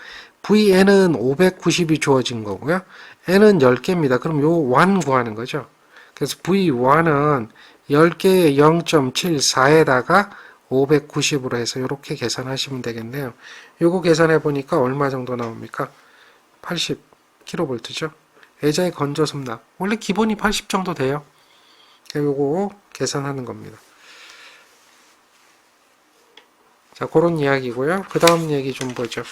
vn은 590이 주어진 거고요. n은 10개입니다. 그럼 요 1 구하는 거죠. 그래서 v1은 10개의 0.74에다가 590으로 해서 이렇게 계산하시면 되겠네요. 요거 계산해 보니까 얼마 정도 나옵니까? 80kV죠. 애자의 건조섬락. 원래 기본이 80 정도 돼요. 요거 계산하는 겁니다. 자, 그런 이야기고요. 그 다음 얘기 좀 보죠.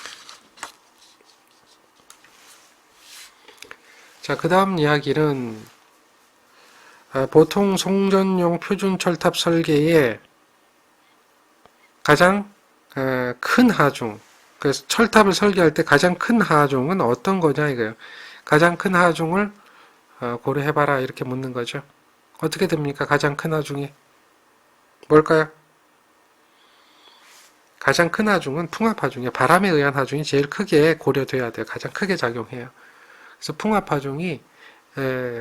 자, 그 다음 이야기는 보통 송전용 표준 철탑 설계의 가장 큰 하중, 그래서 철탑을 설계할 때 가장 큰 하중은 어떤 거냐 이거예요. 가장 큰 하중을 고려해봐라 이렇게 묻는 거죠. 어떻게 됩니까? 가장 큰 하중이 뭘까요? 가장 큰 하중은 풍압 하중이에요. 바람에 의한 하중이 제일 크게 고려돼야 돼요. 가장 크게 작용해요. 그래서 풍압 하중이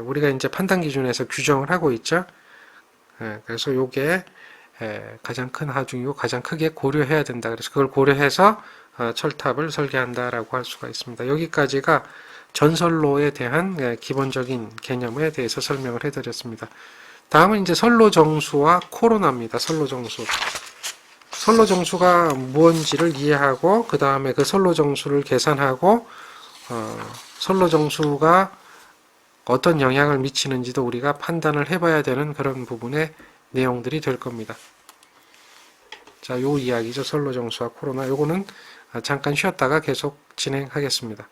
우리가 이제 판단 기준에서 규정을 하고 있죠. 그래서 요게 가장 큰 하중이고 가장 크게 고려해야 된다. 그래서 그걸 고려해서 철탑을 설계한다라고 할 수가 있습니다. 여기까지가 전선로에 대한 기본적인 개념에 대해서 설명을 해드렸습니다. 다음은 이제 선로정수와 코로나입니다. 선로정수. 선로정수가 무언지를 이해하고 그 다음에 그 선로정수를 계산하고 선로정수가 어떤 영향을 미치는지도 우리가 판단을 해봐야 되는 그런 부분의 내용들이 될 겁니다. 자, 요 이야기죠. 선로정수와 코로나. 요거는 잠깐 쉬었다가 계속 진행하겠습니다.